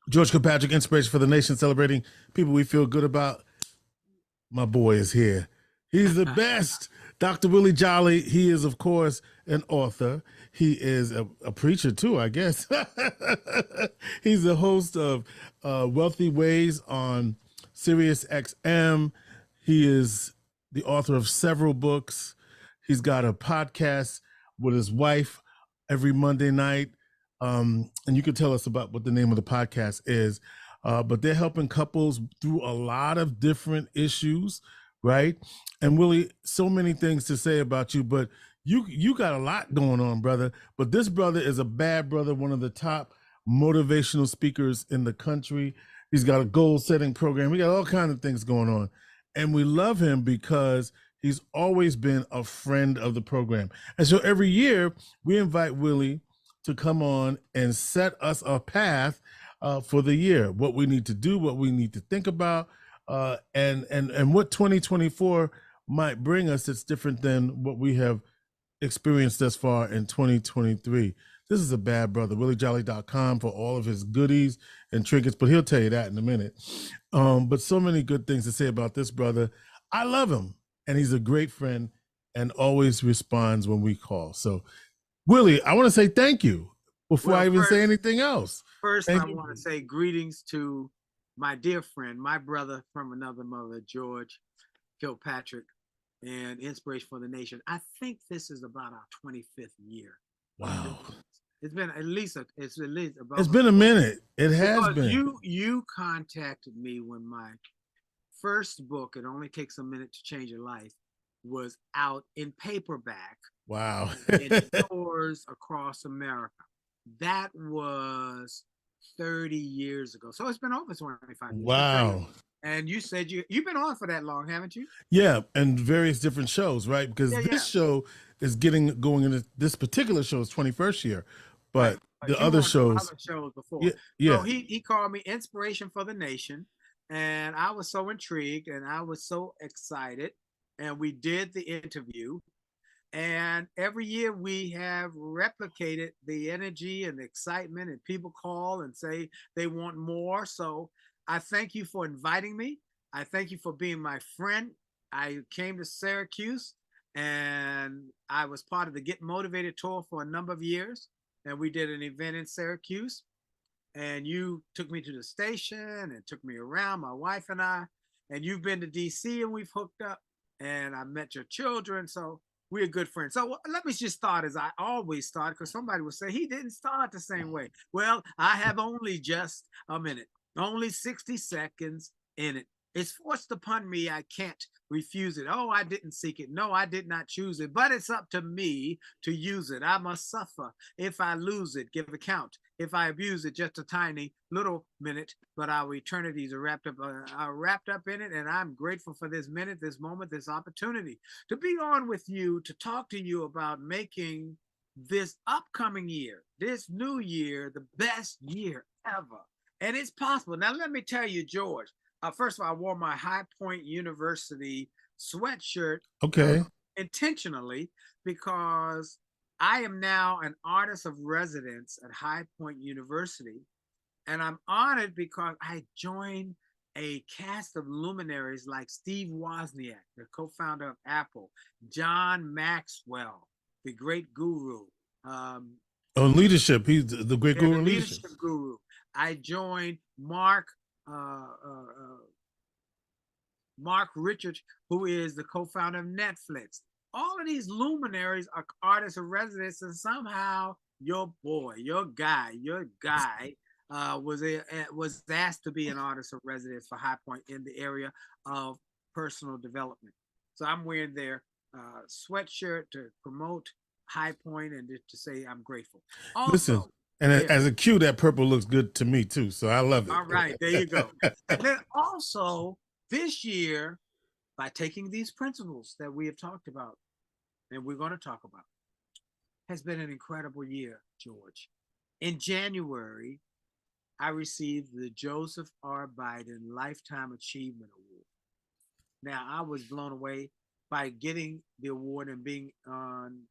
George Kilpatrick Inspiration for the Nation, celebrating people we feel good about. My boy is here. He's the best. Dr. Willie Jolley. He is, of course, an author. He is a preacher, too, I guess. He's the host of Wealthy Ways on Sirius XM. He is the author of several books. He's got a podcast with his wife every Monday night. And you can tell us about what the name of the podcast is. But they're helping couples through a lot of different issues, right? And Willie, so many things to say about you, but you got a lot going on, brother. But this brother is a bad brother, one of the top motivational speakers in the country. He's got a goal-setting program. We got all kinds of things going on. And we love him because he's always been a friend of the program. And so every year we invite Willie to come on and set us a path for the year, what we need to do, what we need to think about, and what 2024 might bring us that's different than what we have experienced thus far in 2023. This is a bad brother, williejolly.com for all of his goodies and trinkets, but he'll tell you that in a minute. But so many good things to say about this brother. I love him, and he's a great friend and always responds when we call. So, Willie, I want to say thank you before I even say anything else. First, I want to say greetings to my dear friend, my brother from another mother, George Kilpatrick, and Inspiration for the Nation. I think this is about our 25th year. Wow. It's been at least about. It's been a minute. It has been. You contacted me when my first book, It Only Takes a Minute to Change Your Life, was out in paperback. Wow. In stores across America. That was 30 years ago. So it's been over 25 years. Wow. And you said you've been on for that long, haven't you? Yeah, and various different shows, right? Because this show is going into this particular show's 21st year, but the other shows before. Yeah. So he called me Inspiration for the Nation, and I was so intrigued and I was so excited, and we did the interview. And every year we have replicated the energy and the excitement, and people call and say they want more. So I thank you for inviting me. I thank you for being my friend. I came to Syracuse and I was part of the Get Motivated tour for a number of years. And we did an event in Syracuse, and you took me to the station and took me around, my wife and I, and you've been to DC and we've hooked up, and I met your children. So we're good friends. So let me just start as I always start, because somebody will say he didn't start the same way. Well, I have only just a minute, only 60 seconds in it. It's forced upon me. I can't refuse it. Oh, I didn't seek it. No, I did not choose it, but it's up to me to use it. I must suffer. If I lose it, give account. If I abuse it, just a tiny little minute, but our eternities are wrapped up in it. And I'm grateful for this minute, this moment, this opportunity to be on with you, to talk to you about making this upcoming year, this new year, the best year ever. And it's possible. Now, let me tell you, George, first of all, I wore my High Point University sweatshirt intentionally because I am now an artist of residence at High Point University. And I'm honored because I joined a cast of luminaries like Steve Wozniak, the co-founder of Apple, John Maxwell, the great guru. Leadership. He's the great guru in leadership. Guru. I joined Mark Richards, who is the co-founder of Netflix. All of these luminaries are artists of residence, and somehow your guy was asked to be an artist of residence for High Point in the area of personal development. So I'm wearing their sweatshirt to promote High Point and to say I'm grateful. Also, listen, and as a cue, that purple looks good to me too, so I love it. All right, there you go. And then also this year, by taking these principles that we have talked about and we're going to talk about, has been an incredible year, George. In January, I received the Joseph R. Biden Lifetime Achievement Award. Now, I was blown away by getting the award and being on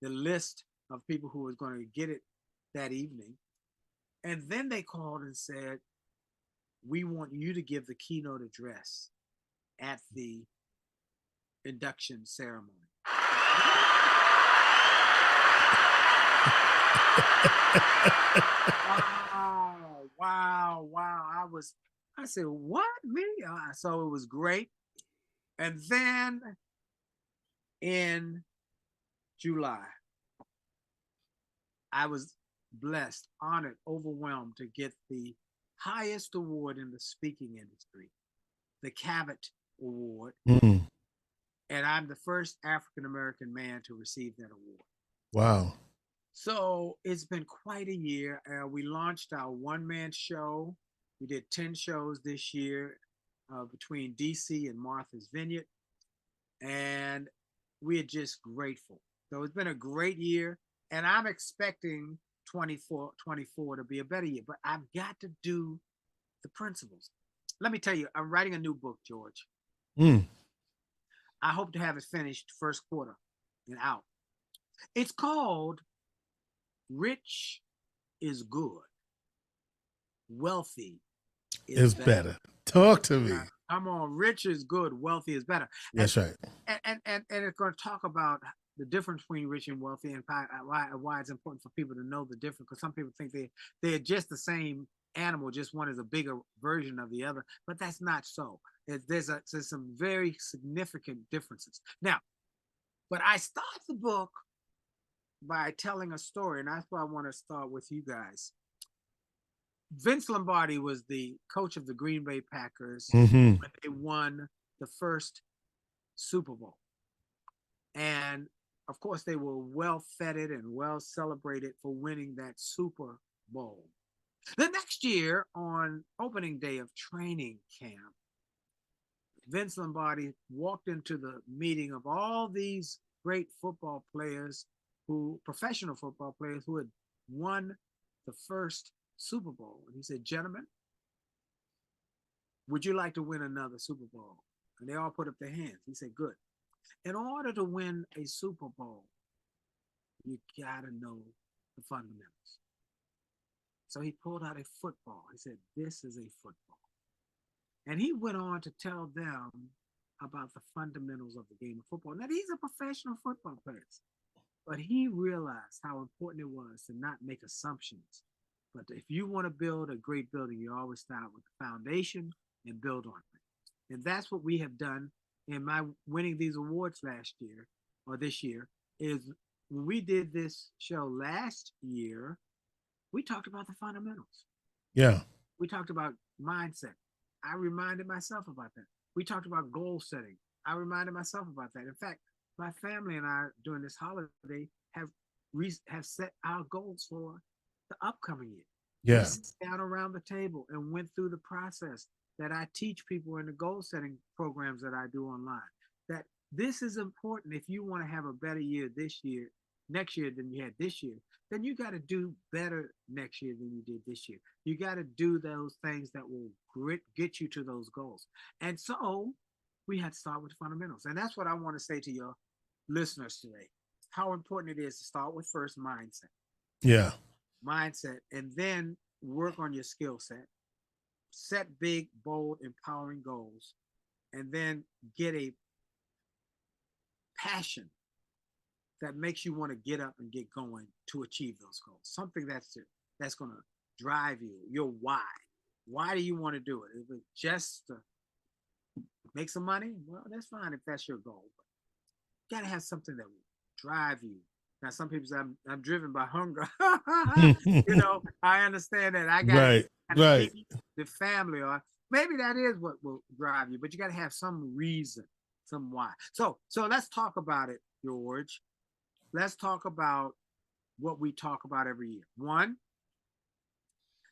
the list of people who was going to get it that evening. And then they called and said, we want you to give the keynote address at the induction ceremony. Wow. I said, what, me? So it was great. And then in July, I was blessed, honored, overwhelmed to get the highest award in the speaking industry, the Cavett Award. Mm. And I'm the first African-American man to receive that award. Wow. So it's been quite a year. We launched our one-man show. We did 10 shows this year between DC and Martha's Vineyard. And we're just grateful. So it's been a great year. And I'm expecting 24 to be a better year. But I've got to do the principles. Let me tell you, I'm writing a new book, George. Mm. I hope to have it finished first quarter and out. It's called Rich is Good. Wealthy is better. Talk to me. Come on, rich is good, wealthy is better. That's right. And it's going to talk about the difference between rich and wealthy, and why it's important for people to know the difference. Because some people think they're just the same animal, just one is a bigger version of the other, but that's not so. There's some very significant differences. Now, but I start the book by telling a story, and that's why I want to start with you guys. Vince Lombardi was the coach of the Green Bay Packers when they won the first Super Bowl. And of course, they were well feted and well celebrated for winning that Super Bowl. The next year, on opening day of training camp, Vince Lombardi walked into the meeting of all these great football players, professional football players who had won the first Super Bowl. And he said, gentlemen, would you like to win another Super Bowl? And they all put up their hands. He said, good. In order to win a Super Bowl, you got to know the fundamentals. So he pulled out a football. He said, this is a football. And he went on to tell them about the fundamentals of the game of football. Now, these are professional football players. But he realized how important it was to not make assumptions. But if you want to build a great building, you always start with the foundation and build on it. And that's what we have done in my winning these awards last year, or this year, is when we did this show last year, we talked about the fundamentals. Yeah. We talked about mindset. I reminded myself about that. We talked about goal setting. I reminded myself about that. In fact, my family and I, during this holiday, have set our goals for the upcoming year. Yeah. We sat down around the table and went through the process that I teach people in the goal setting programs that I do online. That this is important. If you want to have a better year next year than you had this year, then you got to do better next year than you did this year. You got to do those things that will get you to those goals. And so we had to start with fundamentals. And that's what I want to say to your listeners today. How important it is to start with first mindset. Yeah. Mindset, and then work on your skill set. Set big, bold, empowering goals, and then get a passion that makes you want to get up and get going to achieve those goals. Something that's going to drive you, your why. Why do you want to do it? Is it just to make some money? Well, that's fine if that's your goal. But you got to have something that will drive you. Now, some people say, I'm driven by hunger. I understand that. I got to feed the family, or maybe that is what will drive you, but you got to have some reason, some why. So let's talk about it, George. Let's talk about what we talk about every year. One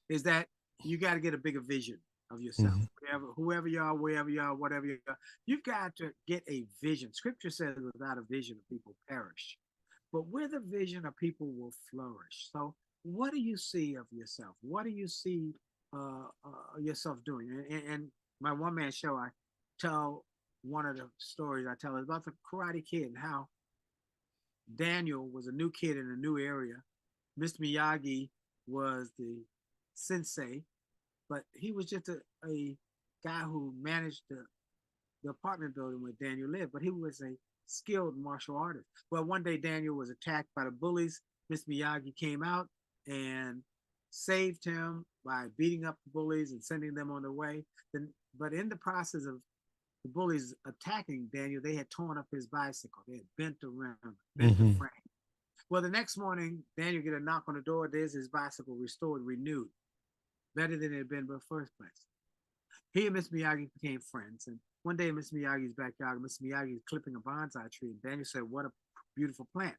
is that you got to get a bigger vision of yourself. Whoever you are, wherever you are, whatever you are, you've got to get a vision. Scripture says without a vision, people perish. But with a vision, of people will flourish. So what do you see of yourself? What do you see yourself doing? And my one-man show, I tell one of the stories I tell is about the Karate Kid and how Daniel was a new kid in a new area. Mr. Miyagi was the sensei. but he was just a guy who managed the apartment building where Daniel lived, but he was a skilled martial artist. Well, one day Daniel was attacked by the bullies. Miss Miyagi came out and saved him by beating up the bullies and sending them on their way. But in the process of the bullies attacking Daniel, they had torn up his bicycle. They had bent the rim, bent the frame. Well, the next morning, Daniel get a knock on the door. There's his bicycle restored, renewed, better than it had been in the first place. He and Miss Miyagi became friends. And one day in Miss Miyagi's backyard, Miss Miyagi is clipping a bonsai tree. And Daniel said, "What a beautiful plant."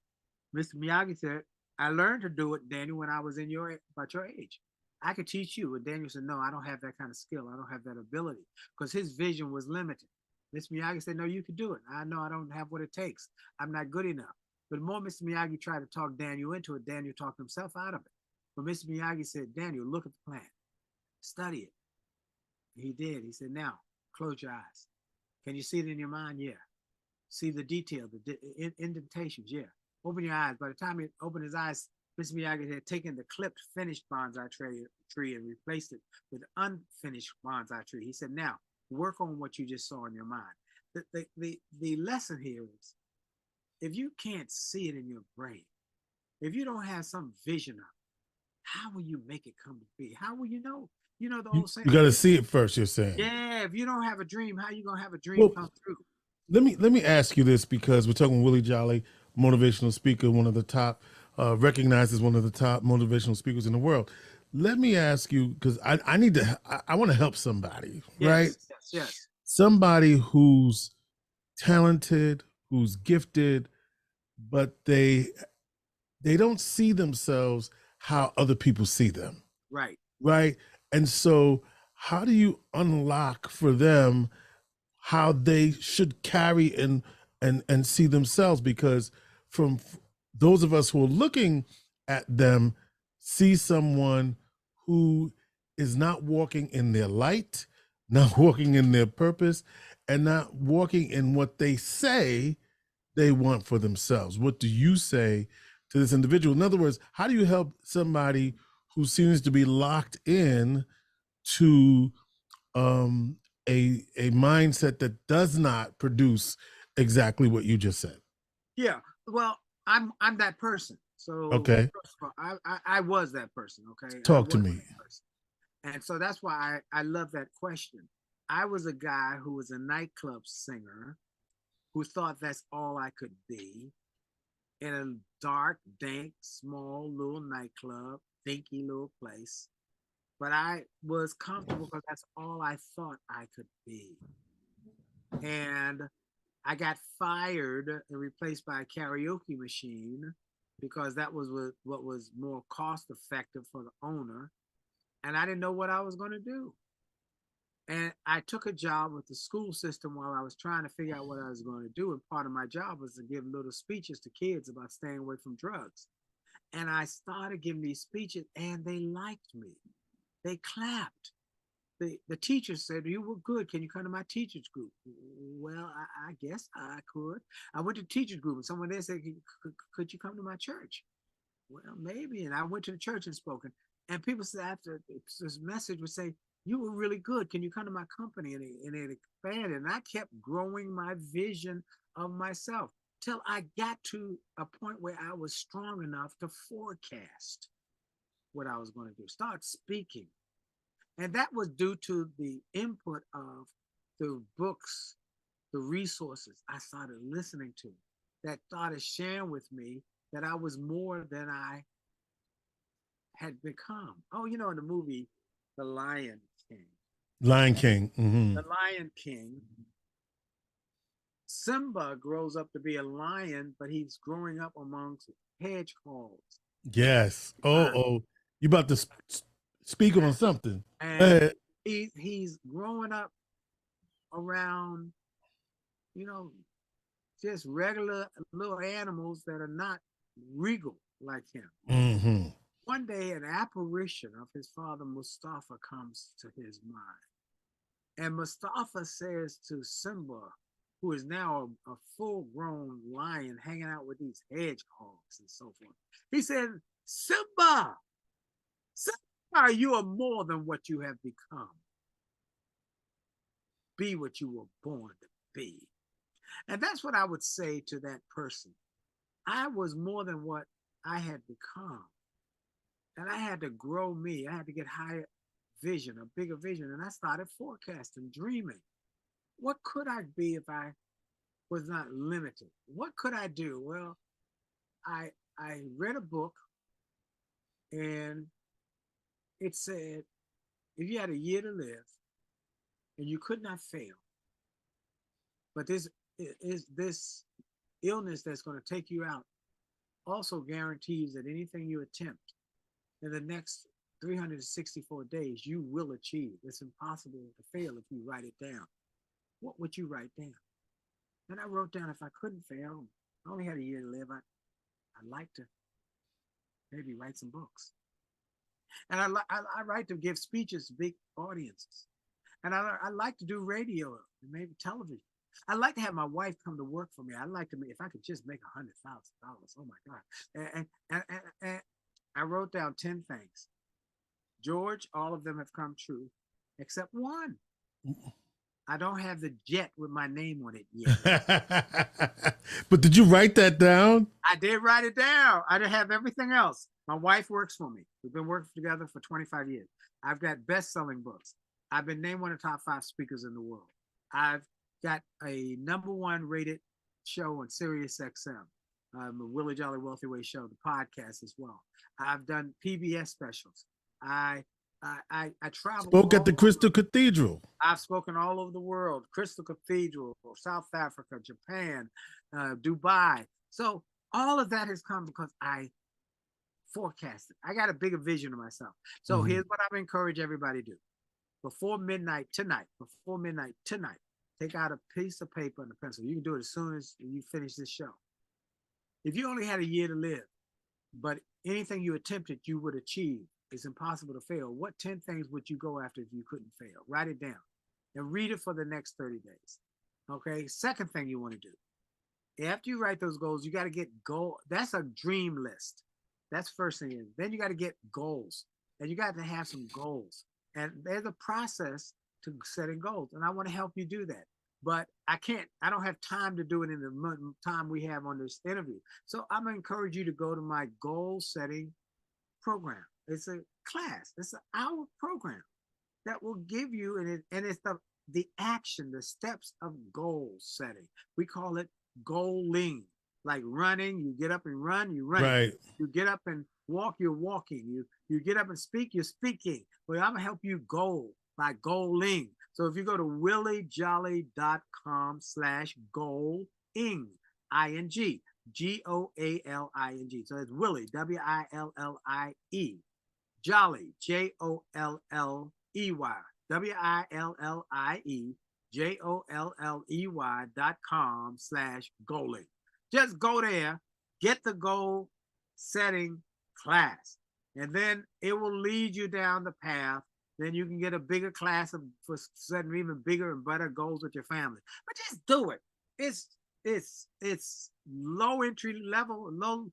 Mr. Miyagi said, "I learned to do it, Daniel, when I was about your age. I could teach you." And Daniel said, "No, I don't have that kind of skill. I don't have that ability," because his vision was limited. Mr. Miyagi said, "No, you can do it. I know I don't have what it takes. I'm not good enough." But the more Mr. Miyagi tried to talk Daniel into it, Daniel talked himself out of it. But Mr. Miyagi said, "Daniel, look at the plant. Study it." He did. He said, "Now, close your eyes. Can you see it in your mind? Yeah. See the detail, the indentations? Yeah. Open your eyes." By the time he opened his eyes, Mr. Miyagi had taken the clipped, finished bonsai tree and replaced it with unfinished bonsai tree. He said, "Now, work on what you just saw in your mind." The lesson here is, if you can't see it in your brain, if you don't have some vision of it, how will you make it come to be? How will you know? You know the old saying, You got to see it first, you're saying. yeah, if you don't have a dream, how you going to have a dream Well, come true? let me ask you this, because we're talking Willie Jolley, motivational speaker, one of the top, recognized as one of the top motivational speakers in the world. Let me ask you, because I want to help somebody, right? Yes. Somebody who's talented, who's gifted, but they don't see themselves how other people see them, Right. right? And so how do you unlock for them how they should carry and see themselves? Because from those of us who are looking at them, see someone who is not walking in their light, not walking in their purpose, and not walking in what they say they want for themselves. What do you say to this individual? In other words, how do you help somebody who seems to be locked in to a mindset that does not produce exactly what you just said? Yeah. Well, I'm that person. So Okay. first of all, I was that person. Okay. I Talk was to me. that person. And so that's why I love that question. I was a guy who was a nightclub singer who thought that's all I could be, in a dark, dank, small little nightclub, dinky little place. But I was comfortable because that's all I thought I could be. And I got fired and replaced by a karaoke machine because that was what was more cost effective for the owner. And I didn't know what I was going to do. And I took a job with the school system while I was trying to figure out what I was going to do. And part of my job was to give little speeches to kids about staying away from drugs. And I started giving these speeches and they liked me. They clapped. The teacher said, "You were good. Can you come to my teachers group?" Well, I guess I could. I went to teachers group and someone there said, could you come to my church? Well, maybe. And I went to the church and spoke. And people said after this message would say, "You were really good. Can you come to my company?" And it expanded. And I kept growing my vision of myself till I got to a point where I was strong enough to forecast what I was going to do, start speaking. And that was due to the input of the books, the resources I started listening to that started sharing with me that I was more than I had become. Oh, in the movie The Lion King. Lion King. Mm-hmm. The Lion King, Simba grows up to be a lion, but he's growing up amongst hedgehogs. Yes. Oh, you about to speak on something. And he's growing up around, you know, just regular little animals that are not regal like him. Mm-hmm. One day, an apparition of his father Mustafa comes to his mind. And Mustafa says to Simba, who is now a full-grown lion hanging out with these hedgehogs and so forth, he said, Simba, You are more than what you have become. Be what you were born to be. And that's what I would say to that person. I was more than what I had become. And I had to grow me. I had to get higher vision, a bigger vision. And I started forecasting, dreaming. What could I be if I was not limited? What could I do? Well, I read a book and it said, if you had a year to live and you could not fail, but this illness that's going to take you out also guarantees that anything you attempt in the next 364 days, you will achieve. It's impossible to fail if you write it down. What would you write down? And I wrote down, if I couldn't fail, I only had a year to live, I'd like to maybe write some books. And I like to give speeches to big audiences. And I like to do radio and maybe television. I like to have my wife come to work for me. I like to, if I could just make $100,000. Oh my God. And I wrote down 10 things. George, all of them have come true, except one. I don't have the jet with my name on it yet. But did you write that down? I did write it down. I didn't have everything else. My wife works for me. We've been working together for 25 years. I've got best-selling books. I've been named one of the top 5 speakers in the world. I've got a #1 rated show on Sirius XM, the Willie, Jolley, Wealthy Way show, the podcast as well. I've done PBS specials. I traveled. Spoke at the Crystal Cathedral. I've spoken all over the world. Crystal Cathedral, South Africa, Japan, Dubai. So all of that has come because I forecasted. I got a bigger vision of myself. So here's what I encourage everybody to do. Before midnight tonight, take out a piece of paper and a pencil. You can do it as soon as you finish this show. If you only had a year to live, but anything you attempted, you would achieve. It's impossible to fail. What 10 things would you go after if you couldn't fail? Write it down and read it for the next 30 days. Okay. Second thing you want to do. After you write those goals, you got to get goal. That's a dream list. That's first thing. Then you got to get goals, and you got to have some goals. And there's a process to setting goals, and I want to help you do that. But I don't have time to do it in the time we have on this interview. So I'm going to encourage you to go to my goal setting program. It's a class. It's an hour program that will give you, and it's the action, the steps of goal setting. We call it goaling. Like running, you get up and run, you run. Right. You get up and walk, you're walking. You get up and speak, you're speaking. Well, I'm gonna help you goal by goaling. So if you go to williejolley.com/goaling, ING, GOALING. So it's Willie, WILLIE, Jolley, JOLLEY, WILLIE, JOLLEY.com/goaling. Just go there, get the goal setting class, and then it will lead you down the path. Then you can get a bigger class for setting even bigger and better goals with your family. But just do it. It's low entry level, low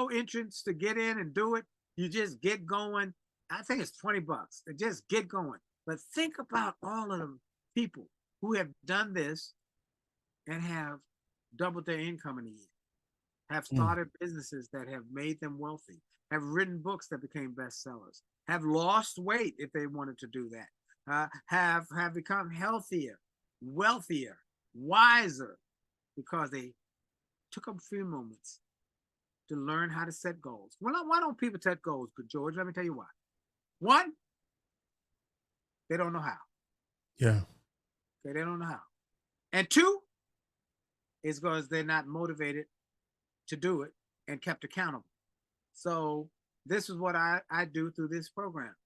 entrance to get in and do it. You just get going. I think it's $20. Just get going. But think about all of the people who have done this and have doubled their income in a year, have started businesses that have made them wealthy, have written books that became bestsellers, have lost weight if they wanted to do that, have become healthier, wealthier, wiser, because they took a few moments to learn how to set goals. Well, why don't people set goals? But George, let me tell you why. One, they don't know how. Yeah. Okay, they don't know how. And two, is because they're not motivated to do it and kept accountable. So this is what I do through this program.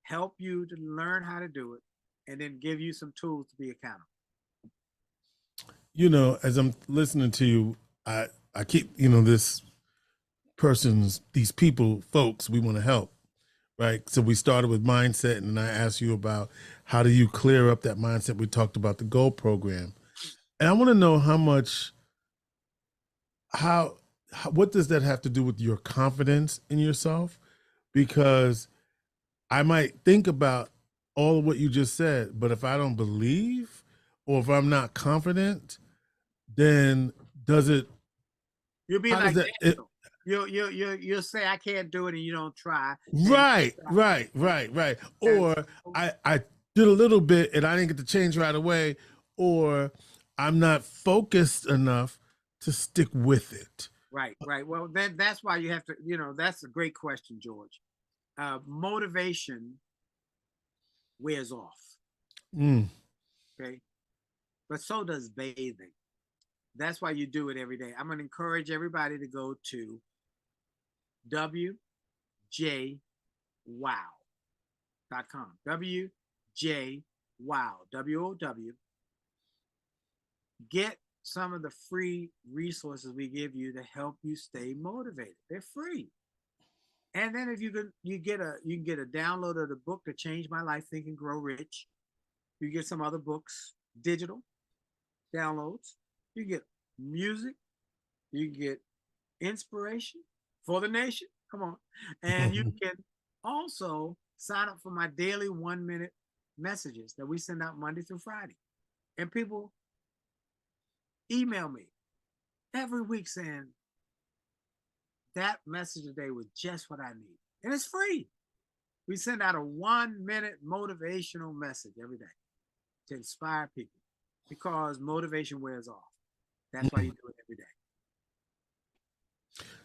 Help you to learn how to do it and then give you some tools to be accountable. You know, as I'm listening to you, I keep, these folks we want to help, right? So we started with mindset, and I asked you about how do you clear up that mindset. We talked about the goal program. And I want to know what does that have to do with your confidence in yourself? Because I might think about all of what you just said, but if I don't believe or if I'm not confident, then does it, You'll be how does like that, Daniel. You'll say I can't do it, and you don't try. And right. and Or I did a little bit and I didn't get the change right away, or I'm not focused enough to stick with it. right. Well, then that's why you have to. That's a great question, George. Motivation wears off. Mm. Okay, but so does bathing. That's why you do it every day. I'm going to encourage everybody to go to wjwow.com. WJWow. WOW. Get some of the free resources we give you to help you stay motivated. They're free. And then if you can get a download of the book to change my life, Think and Grow Rich. You get some other books, digital downloads. You get music. You get inspiration for the nation. Come on. And you can also sign up for my daily 1-minute messages that we send out Monday through Friday. And people email me every week saying that message today was just what I need. And it's free. We send out a 1-minute motivational message every day to inspire people because motivation wears off. That's why you do it every day.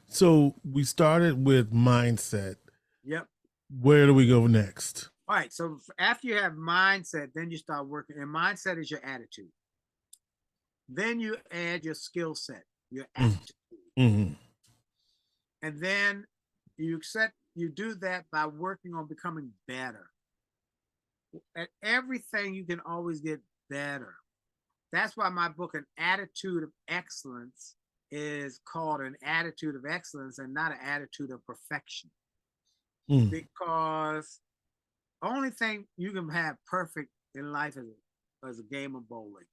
So we started with mindset. Yep. Where do we go next? All right. So after you have mindset, then you start working. And mindset is your attitude. Then you add your skill set, your attitude. Mm-hmm. And then you do that by working on becoming better. At everything, you can always get better. That's why my book, An Attitude of Excellence, is called An Attitude of Excellence and not an attitude of perfection. Because the only thing you can have perfect in life is a game of bowling.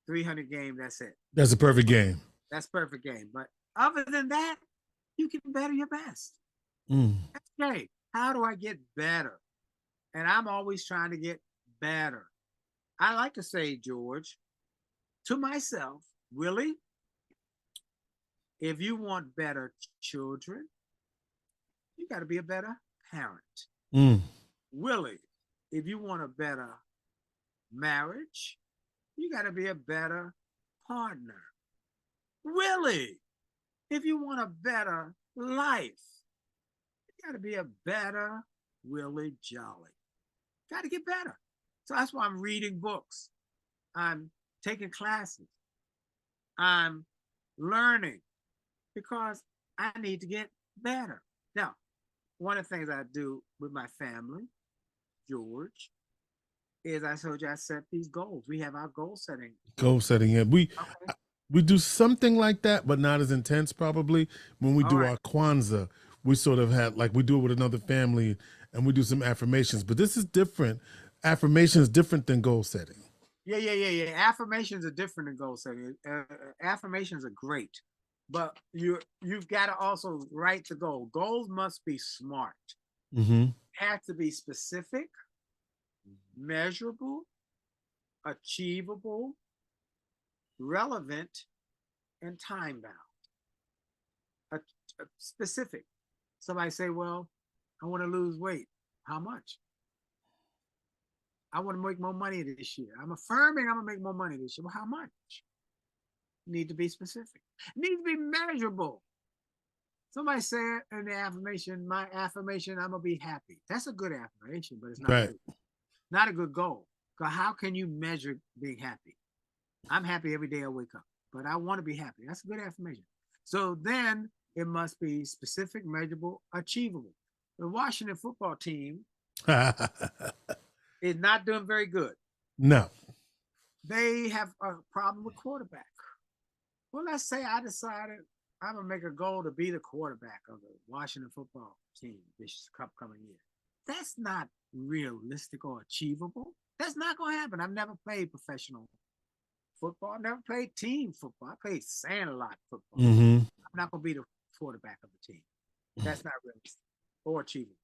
300 game, that's it. That's a perfect game. That's perfect game. But other than that, you can better your best. Okay, how do I get better? And I'm always trying to get better. I like to say, George, to myself, Willie, if you want better children, you got to be a better parent. Willie, if you want a better marriage, you got to be a better partner. Willie, if you want a better life, you got to be a better Willie Jolley. Got to get better. So that's why I'm reading books. I'm taking classes. I'm learning because I need to get better. Now, one of the things I do with my family, George, is I told you I set these goals. We have our goal setting. Goal setting, yeah. We do something like that, but not as intense probably. When we do our Kwanzaa, we sort of had, like we do it with another family and we do some affirmations, but this is different. Affirmation is different than goal setting. Yeah. Affirmations are different than goal setting. Affirmations are great, but you've got to also write the goal. Goals must be smart. Have to be specific, measurable, achievable, relevant, and time bound. Specific. Somebody say, well, I want to lose weight. How much? I want to make more money this year. I'm affirming I'm going to make more money this year. Well, how much? Need to be specific. Need to be measurable. Somebody said in the affirmation, my affirmation, I'm going to be happy. That's a good affirmation, but it's not a good goal. Because how can you measure being happy? I'm happy every day I wake up, but I want to be happy. That's a good affirmation. So then it must be specific, measurable, achievable. The Washington football team is not doing very good. No. They have a problem with quarterback. Well, let's say I decided I'm going to make a goal to be the quarterback of the Washington football team this upcoming year. That's not realistic or achievable. That's not going to happen. I've never played professional football. I've never played team football. I played sandlot football. I'm not going to be the quarterback of the team. That's not realistic or achievable.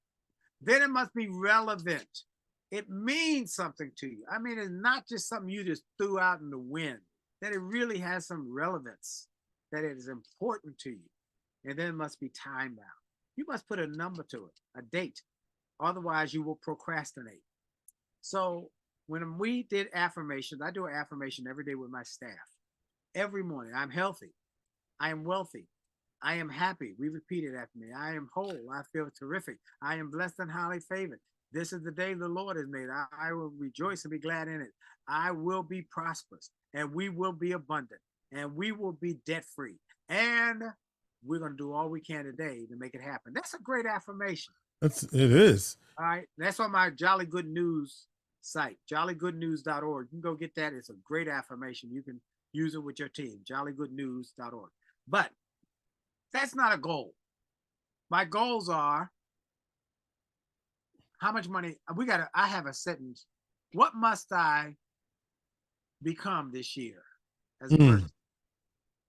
Then it must be relevant. It means something to you. I mean, it's not just something you just threw out in the wind, that it really has some relevance, that it is important to you. And then it must be time bound. You must put a number to it, a date. Otherwise, you will procrastinate. So when we did affirmations, I do an affirmation every day with my staff. Every morning, I'm healthy. I am wealthy. I am happy. We repeat it after me. I am whole. I feel terrific. I am blessed and highly favored. This is the day the Lord has made. I will rejoice and be glad in it. I will be prosperous, and we will be abundant, and we will be debt free. And we're going to do all we can today to make it happen. That's a great affirmation. It is. All right. That's on my Jolly Good News site, jollygoodnews.org. You can go get that. It's a great affirmation. You can use it with your team, jollygoodnews.org. But that's not a goal. My goals are how much money I have a sentence. What must I become this year as a person?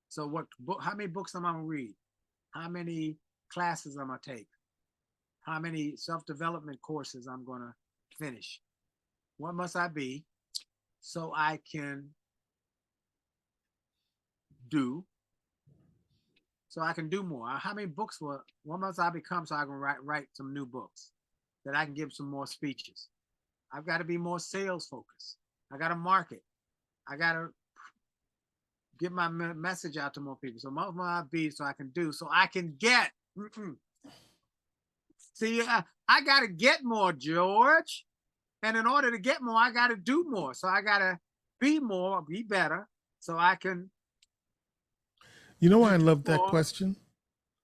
So how many books am I going to read? How many classes I'm going to take? How many self-development courses I'm going to finish? What must I be so I can do more? How many books what must I become so I can write some new books, that I can give some more speeches? I've got to be more sales focused. I got to market. I got to get my message out to more people. So what must I be so I can do, so I can get? See, I got to get more, George. And in order to get more, I got to do more. So I got to be more, be better, so I can. You know why I love that question?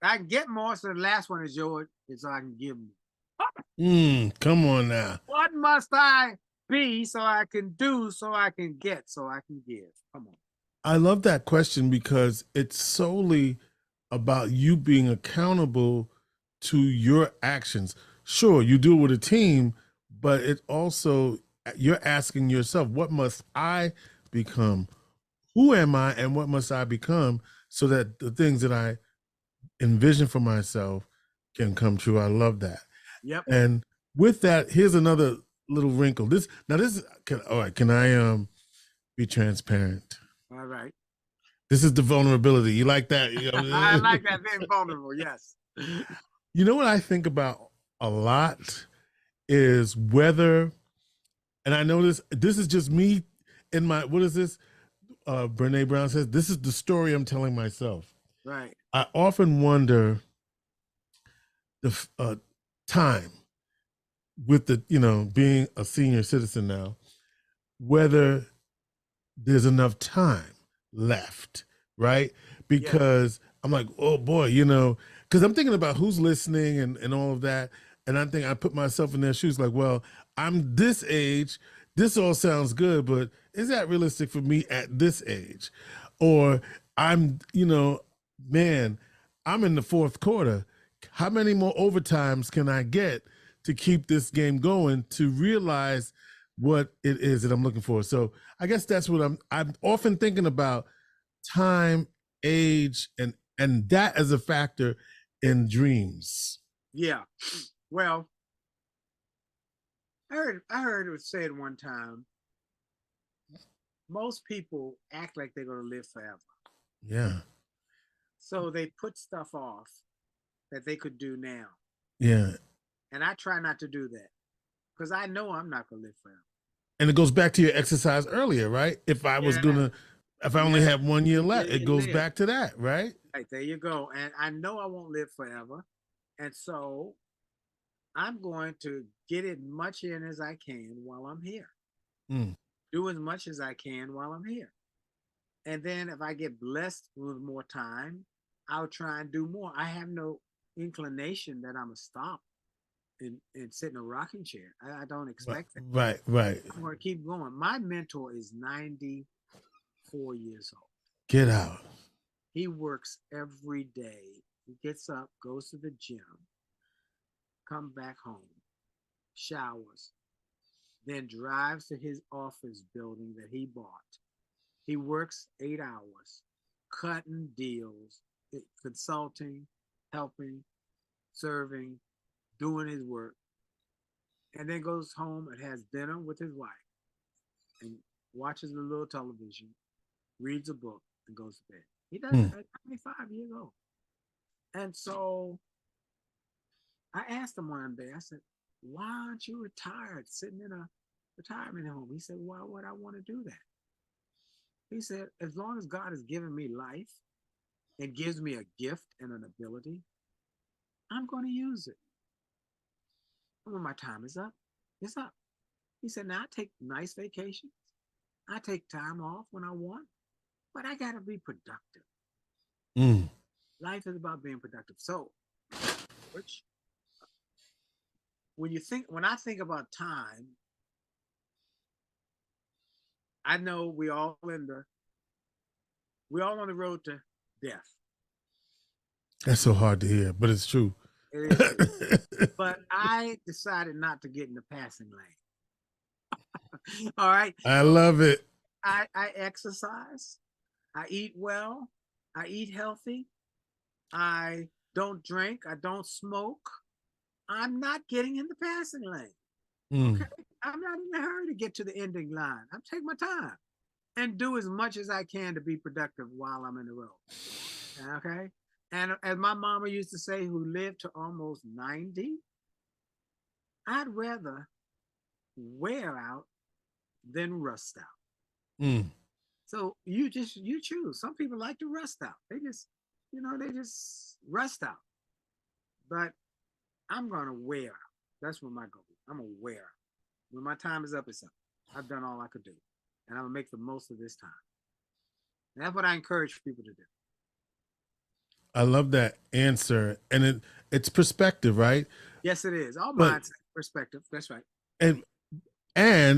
I can get more. So the last one is George, is so I can give more. Come on now. What must I be so I can do, so I can get, so I can give? Come on. I love that question because it's solely about you being accountable to your actions. Sure, you do it with a team, but it also, you're asking yourself, what must I become? Who am I, and what must I become so that the things that I envision for myself can come true? I love that. Yep. And with that, here's another little wrinkle. Can I be transparent? All right. This is the vulnerability. You like that? I like that, being vulnerable. Yes. You know what I think about a lot is whether, and I know this is just me in my, what is this? Brene Brown says, this is the story I'm telling myself. Right. I often wonder the time with the, being a senior citizen now, whether there's enough time left, right? Because I'm like, oh boy, because I'm thinking about who's listening and all of that. And I put myself in their shoes like, well, I'm this age. This all sounds good, but is that realistic for me at this age? Or I'm, man, I'm in the fourth quarter. How many more overtimes can I get to keep this game going, to realize what it is that I'm looking for? So I guess that's what I'm often thinking about: time, age, and that as a factor in dreams. Yeah. Well, I heard it was said one time, most people act like they're going to live forever. Yeah. So they put stuff off that they could do now. Yeah. And I try not to do that, because I know I'm not going to live forever. And it goes back to your exercise earlier, right? If I only have 1 year left, it goes back to that, right? Right, there you go. And I know I won't live forever. And so I'm going to get as much in as I can while I'm here. Do as much as I can while I'm here. And then if I get blessed with more time, I'll try and do more. I have no inclination that I'm going to stop and sit in a rocking chair. I don't expect that. Right. I'm going to keep going. My mentor is 94 years old. Get out. He works every day. He gets up, goes to the gym, comes back home, showers, then drives to his office building that he bought. He works 8 hours, cutting deals, consulting, helping, serving, doing his work. and then goes home and has dinner with his wife and watches a little television, reads a book, and goes to bed. He does it at 25 years old. And so I asked him one day, I said, why aren't you retired, sitting in a retirement home? He said, why would I want to do that? He said, as long as God has given me life and gives me a gift and an ability, I'm going to use it. And when my time is up, it's up. He said, now I take nice vacations. I take time off when I want, but I got to be productive. Mm. Life is about being productive. So, which, when I think about time, I know we all on the road to death. That's so hard to hear, but it's true. It is true. But I decided not to get in the passing lane. All right. I love it. I exercise. I eat well. I eat healthy. I don't drink. I don't smoke. I'm not getting in the passing lane. Okay. I'm not in a hurry to get to the ending line. I'm taking my time and do as much as I can to be productive while I'm in the road. Okay. And as my mama used to say, who lived to almost 90, I'd rather wear out than rust out. Mm. So you choose. Some people like to rust out. They just rust out. But I'm gonna wear out. That's what my goal is. I'm gonna wear out. When my time is up, it's up. I've done all I could do. And I'm gonna make the most of this time. And that's what I encourage people to do. I love that answer. And it's perspective, right? Yes, it is. All mindset, perspective. That's right. And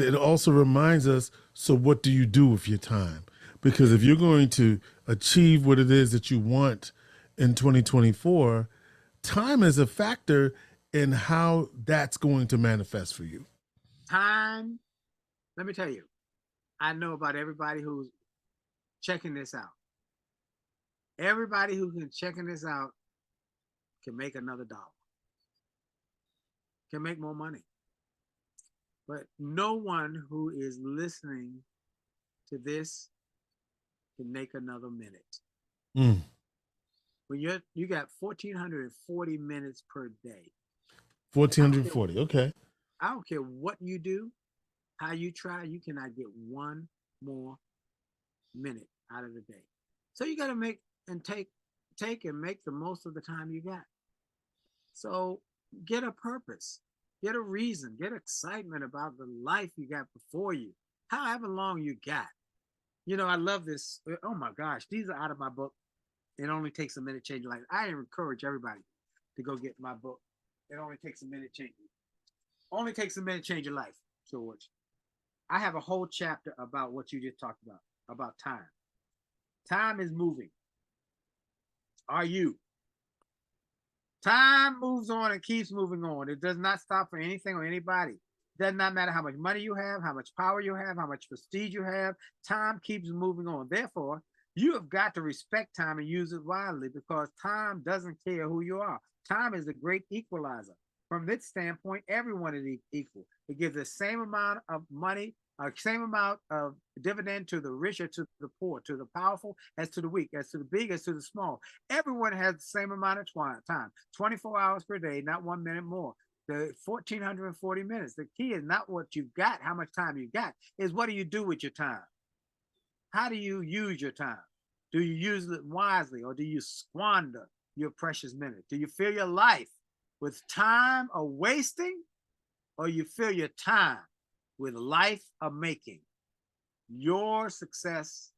it also reminds us, so what do you do with your time? Because if you're going to achieve what it is that you want in 2024, time is a factor in how that's going to manifest for you. Time, let me tell you, I know about everybody who's checking this out. Everybody who can checking this out can make another dollar, can make more money. But no one who is listening to this can make another minute. Mm. When you got 1,440 minutes per day. 1,440, okay. I don't care what you do, how you try, you cannot get one more minute out of the day. So you got to make and take and make the most of the time you got. So get a purpose, get a reason, get excitement about the life you got before you, however long you got. You know, I love this. Oh my gosh, these are out of my book. It only takes a minute to change your life. I encourage everybody to go get my book. It only takes a minute to change. Only takes a minute to change your life, George. I have a whole chapter about what you just talked about time. Time is moving. Are you? Time moves on and keeps moving on. It does not stop for anything or anybody. It does not matter how much money you have, how much power you have, how much prestige you have. Time keeps moving on. Therefore, you have got to respect time and use it wisely, because time doesn't care who you are. Time is a great equalizer. From this standpoint, everyone is equal. It gives the same amount of money, same amount of dividend to the rich or to the poor, to the powerful as to the weak, as to the big as to the small. Everyone has the same amount of time, 24 hours per day, not 1 minute more. The 1,440 minutes. The key is not what you got, how much time you got, is what do you do with your time? How do you use your time? Do you use it wisely, or do you squander your precious minutes? Do you fill your life with time of wasting, or you fill your time with life of making? Your success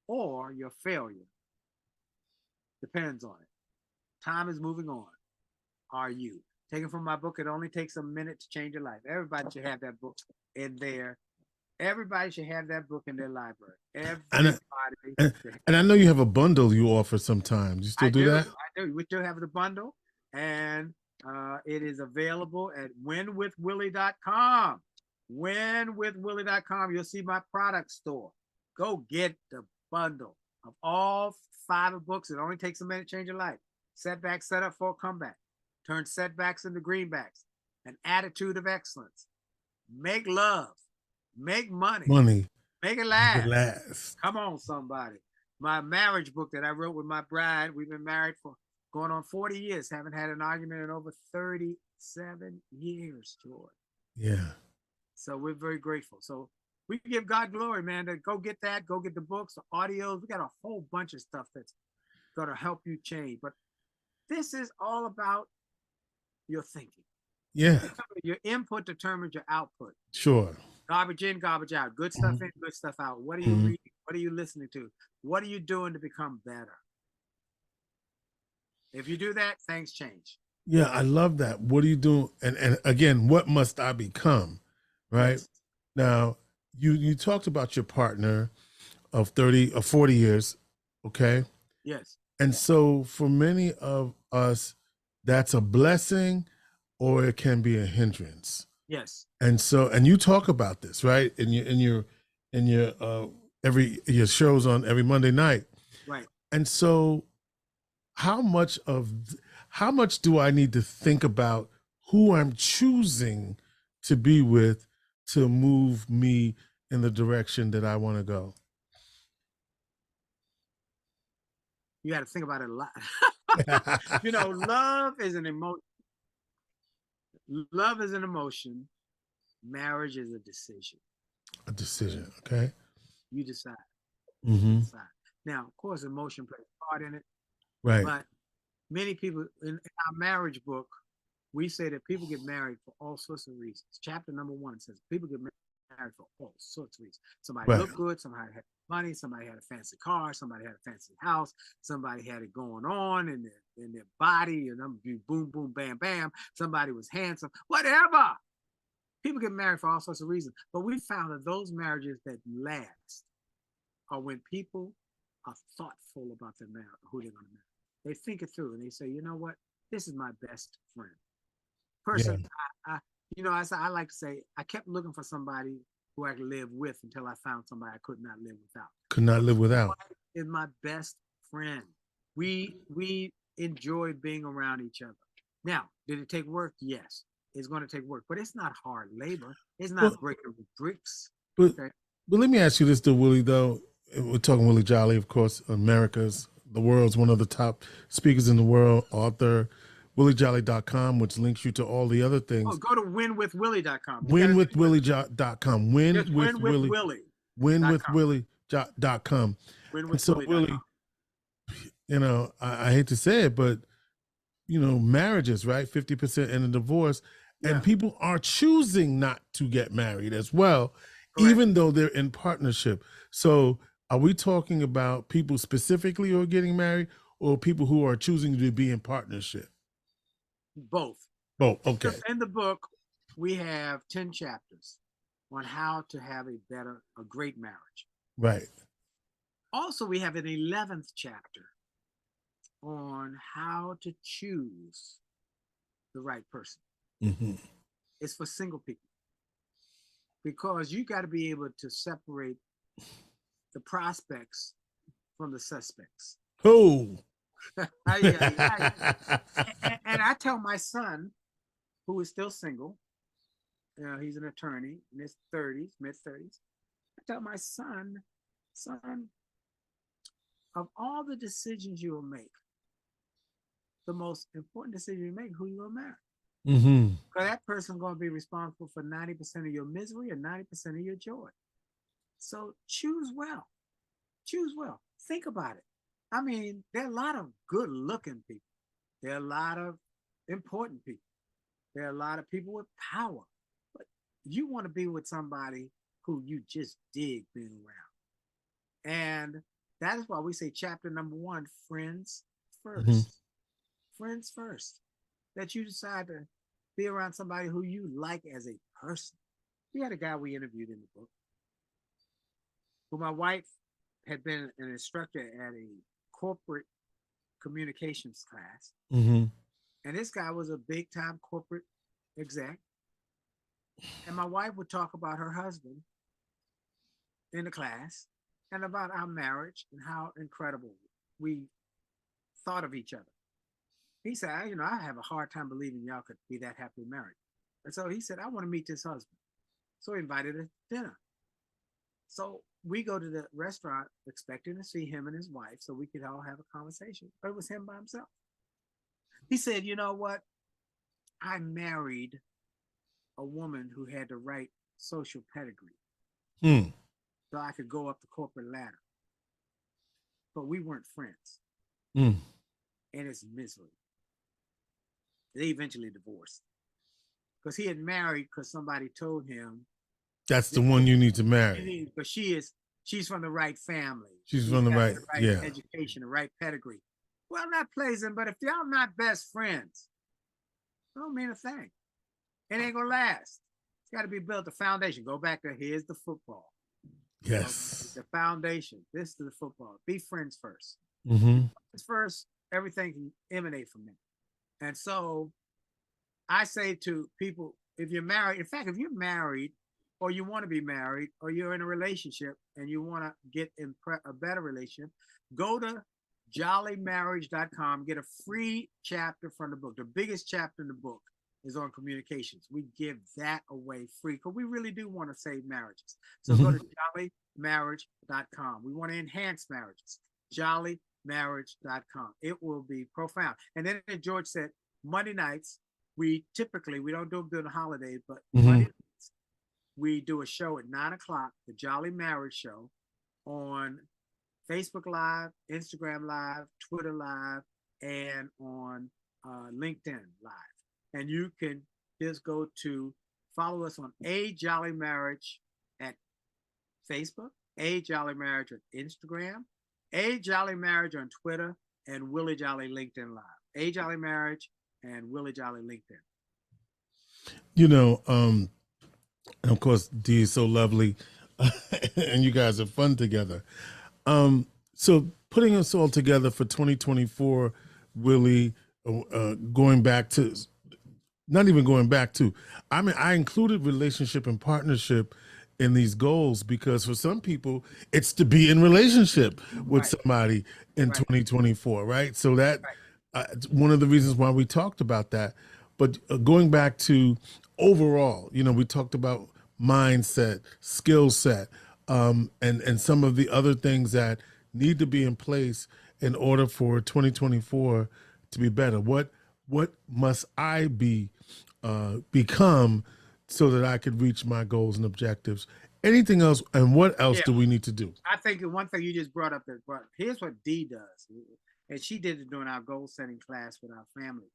or your failure depends on it. Time is moving on. Are you? Taken from my book, It Only Takes a Minute to Change Your Life. Everybody should have that book in there. Everybody should have that book in their library. Everybody. And I know you have a bundle you offer sometimes. You still do that? I do. We still have the bundle, and it is available at winwithwillie.com. Winwithwillie.com. You'll see my product store. Go get the bundle of all 5 books. It only takes a minute to change your life. Setback, set up for a comeback. Turn setbacks into greenbacks. an attitude of excellence, make love, make money, Money. make it Make it last. last. Come on, somebody. My marriage book that I wrote with my bride, we've been married for going on 40 years, haven't had an argument in over 37 years, George. Yeah. So we're very grateful. So we give God glory, man. To go get that, go get the books, the audios. We got a whole bunch of stuff that's going to help you change. But this is all about your thinking. Yeah. Your input determines your output. Sure. Garbage in, garbage out. Good stuff in, good stuff out. What are you reading? What are you listening to? What are you doing to become better? If you do that, things change. Yeah, I love that. What are you doing? And again, what must I become? Right. Yes. Now, you talked about your partner of 30 or 40 years. Okay. Yes. And so for many of us, that's a blessing or it can be a hindrance. Yes. And so, and you talk about this, right? In your your shows on every Monday night. Right. And so how much do I need to think about who I'm choosing to be with to move me in the direction that I want to go? You got to think about it a lot. Love is an emotion. Love is an emotion. Marriage is a decision. A decision, okay? You decide. Mm-hmm. Decide. Now, of course, emotion plays a part in it. Right. But many people, in our marriage book, we say that people get married for all sorts of reasons. Chapter number 1 says people get married for all sorts of reasons. Somebody looked good, somebody had money, somebody had a fancy car, somebody had a fancy house, somebody had it going on in their body, and them boom, boom, bam, bam. Somebody was handsome, whatever. People get married for all sorts of reasons. But we found that those marriages that last are when people are thoughtful about their marriage, who they're going to marry. They think it through and they say, you know what? This is my best friend. Person, yeah. I like to say, I kept looking for somebody who I could live with until I found somebody I could not live without. Could not live without. Is my best friend. We enjoy being around each other. Now, did it take work? Yes, it's going to take work, but it's not hard labor. It's not breaking bricks. But let me ask you this, though, Willie. Though we're talking Willie Jolley, of course, the world's one of the top speakers in the world, author. WillieJolley.com, which links you to all the other things. Oh, go to winwithwillie.com. Winwithwillie.com. Winwithwillie. Winwithwillie.com. And so, Willie, I hate to say it, but, marriages, right? 50% in a divorce. Yeah. And people are choosing not to get married as well, correct, even though they're in partnership. So are we talking about people specifically who are getting married or people who are choosing to be in partnership? Both. Okay. In the book, we have 10 chapters on how to have a great marriage. Right. Also, we have an 11th chapter on how to choose the right person. Mm-hmm. It's for single people because you got to be able to separate the prospects from the suspects. Oh. And I tell my son, who is still single, he's an attorney in his 30s, mid-30s. I tell my son, of all the decisions you will make, the most important decision you make, who you will marry. Mm-hmm. Because that person's going to be responsible for 90% of your misery and 90% of your joy. So choose well. Choose well. Think about it. I mean, there are a lot of good-looking people. There are a lot of important people. There are a lot of people with power. But you want to be with somebody who you just dig being around. And that is why we say chapter number 1, friends first. Mm-hmm. Friends first. That you decide to be around somebody who you like as a person. We had a guy we interviewed in the book who my wife had been an instructor at a corporate communications class. Mm-hmm. And this guy was a big time corporate exec. And my wife would talk about her husband in the class and about our marriage and how incredible we thought of each other. He said, I have a hard time believing y'all could be that happily married. And so he said, I want to meet this husband. So he invited us to dinner. So we go to the restaurant expecting to see him and his wife so we could all have a conversation. But it was him by himself. He said, you know what? I married a woman who had the right social pedigree. So I could go up the corporate ladder. But we weren't friends. And it's misery. They eventually divorced. Because he had married because somebody told him that's the one you need to marry. But she's from the right family. She's from the right education, the right pedigree. Well, that plays in, but if y'all not best friends, it don't mean a thing. It ain't gonna last. It's got to be built. The foundation. Go back to here's the football. Yes. The foundation. This is the football. Be friends first. First, everything can emanate from that. And so I say to people, if you're married, in fact, if you're married or you want to be married or you're in a relationship and you want to get in a better relationship, go to jollymarriage.com, get a free chapter from the book. The biggest chapter in the book is on communications. We give that away free because we really do want to save marriages. So go to jollymarriage.com. We want to enhance marriages. Jollymarriage.com. It will be profound. And then George said, Monday nights, we don't do them during the holidays, but Monday nights, we do a show at 9 o'clock, the Jolly Marriage Show, on Facebook Live, Instagram Live, Twitter Live, and on LinkedIn Live. And you can just go to follow us on A Jolly Marriage at Facebook, A Jolly Marriage on Instagram, A Jolly Marriage on Twitter, and Willie Jolly LinkedIn Live. A Jolly Marriage and Willie Jolly LinkedIn. You know, and of course, Dee is so lovely, and you guys are fun together. So putting us all together for 2024, Willie, going back to, not even going back to, I mean, I included relationship and partnership in these goals because for some people, it's to be in relationship with somebody in 2024, right? So that one of the reasons why we talked about that. But going back to overall, you know, we talked about mindset, skill set, and some of the other things that need to be in place in order for 2024 to be better. What must I become so that I could reach my goals and objectives? Anything else, and what else do we need to do? I think one thing you just brought up, here's what Dee does, and she did it during our goal setting class with our family.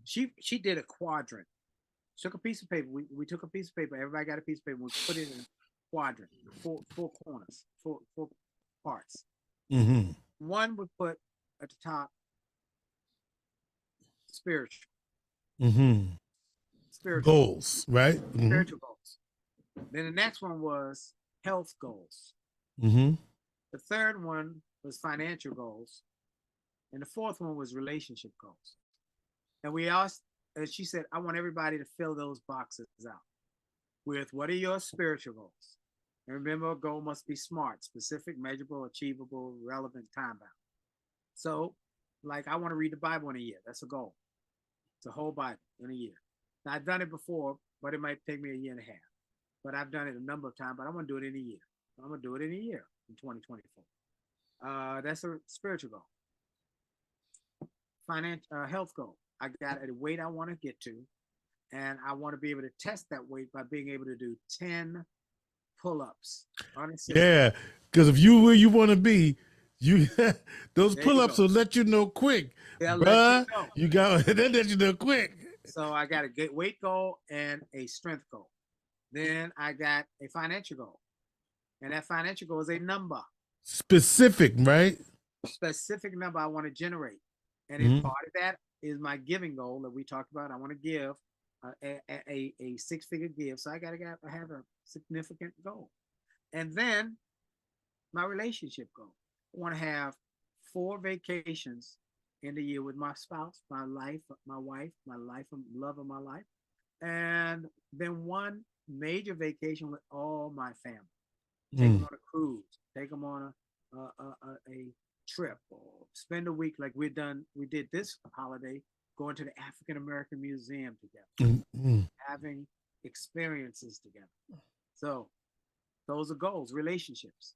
She did a quadrant. Took a piece of paper. We took a piece of paper. Everybody got a piece of paper. We put it in a quadrant, four corners, four parts. One would put at the top spiritual. Spiritual goals, right? Spiritual goals. Then the next one was health goals. The third one was financial goals. And the fourth one was relationship goals. And we asked, as she said, I want everybody to fill those boxes out with what are your spiritual goals? And remember, a goal must be SMART, specific, measurable, achievable, relevant, time-bound. So, like, I want to read the Bible in a year. That's a goal. It's a whole Bible in a year. Now, I've done it before, but it might take me a year and a half. But I've done it a number of times, but I want to do it in a year. I'm going to do it in a year in 2024. That's a spiritual goal. Health goal. I got a weight I want to get to, and I want to be able to test that weight by being able to do 10 pull-ups. Yeah, because if you where you want to be, those pull-ups will let you know quick. Bruh, you got they'll let you know quick. So I got a weight goal and a strength goal. Then I got a financial goal, and that financial goal is a number. Specific, right? Specific number I want to generate, and as part of that is my giving goal that we talked about. I want to give a six-figure give, so I have a significant goal. And then my relationship goal. I want to have 4 vacations in the year with my spouse, my life, my wife, my life, love of my life, and then 1 major vacation with all my family. Take them on a cruise, take them on a trip, or spend a week like we did this holiday, going to the African American Museum together, Mm-hmm. having experiences together. So those are goals, relationships.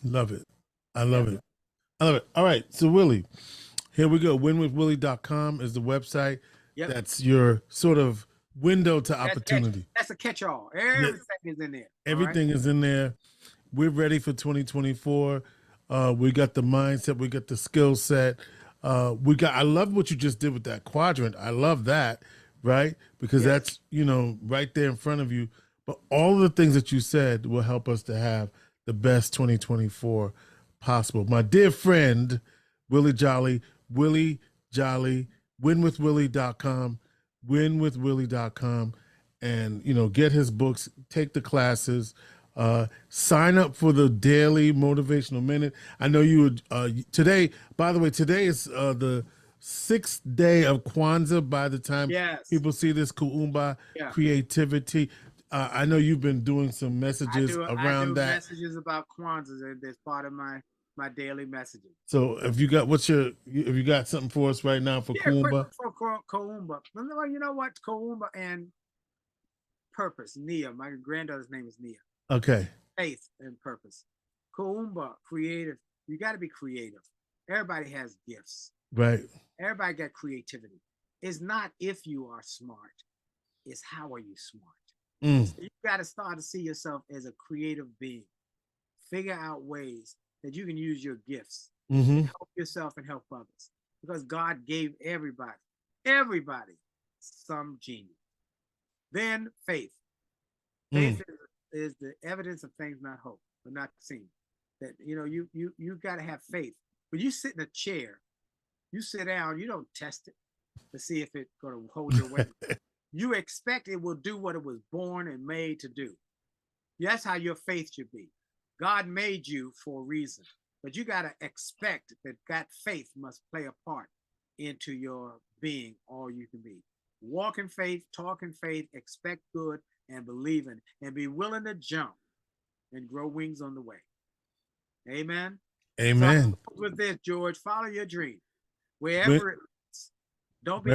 Love it. I love it. I love it. All right. So, Willie, here we go. Winwithwillie.com is the website. Yep. That's your sort of window to opportunity. That's a catch-all. Everything is in there. Everything is in there. We're ready for 2024. We got the mindset. We got the skill set. I love what you just did with that quadrant. I love that, right? Because that's, right there in front of you. But all of the things that you said will help us to have the best 2024 possible. My dear friend, Willie Jolley, Willie Jolley, winwithwillie.com, winwithwillie.com, and, get his books, take the classes, sign up for the daily motivational minute. I know you would, today, by the way, today is the 6th day of Kwanzaa. By the time people see this, Kuumba, creativity. I know you've been doing some messages around that. Messages about Kwanzaa as part of my daily messaging. So if you got something for us right now for Kuumba? For Kuumba. You know what? Kuumba and purpose. Nia. My granddaughter's name is Nia. Okay. Faith and purpose. Kuumba, creative. You got to be creative. Everybody has gifts. Right. Everybody got creativity. It's not if you are smart. It's how are you smart. So you got to start to see yourself as a creative being. Figure out ways that you can use your gifts to help yourself and help others. Because God gave everybody some genius. Then faith. Faith is the evidence of things not hoped, but not seen. That you got to have faith. When you sit in a chair, you sit down, you don't test it to see if it's going to hold your weight. You expect it will do what it was born and made to do. That's how your faith should be. God made you for a reason, but you got to expect that faith must play a part into your being all you can be. Walk in faith, talk in faith, expect good, and believe in, and be willing to jump and grow wings on the way. Amen. Amen. So with this, George, follow your dream. Wherever it leads. Don't be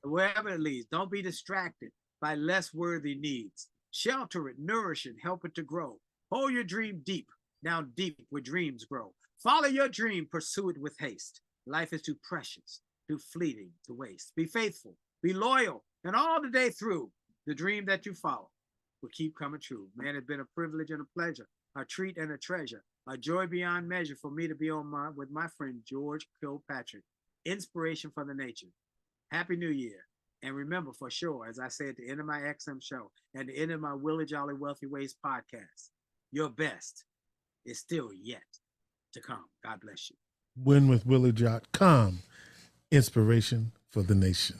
wherever it leads. Don't be distracted by less worthy needs. Shelter it, nourish it, help it to grow. Hold your dream deep, down deep where dreams grow. Follow your dream, pursue it with haste. Life is too precious, too fleeting to waste. Be faithful, be loyal, and all the day through, the dream that you follow will keep coming true. Man, it's been a privilege and a pleasure, a treat and a treasure, a joy beyond measure for me to be with my friend George Kilpatrick, Inspiration for the Nation. Happy New Year. And remember, for sure, as I say at the end of my XM show and the end of my Willie Jolley Wealthy Ways podcast, your best is still yet to come. God bless you. Winwithwillie.com, Inspiration for the Nation.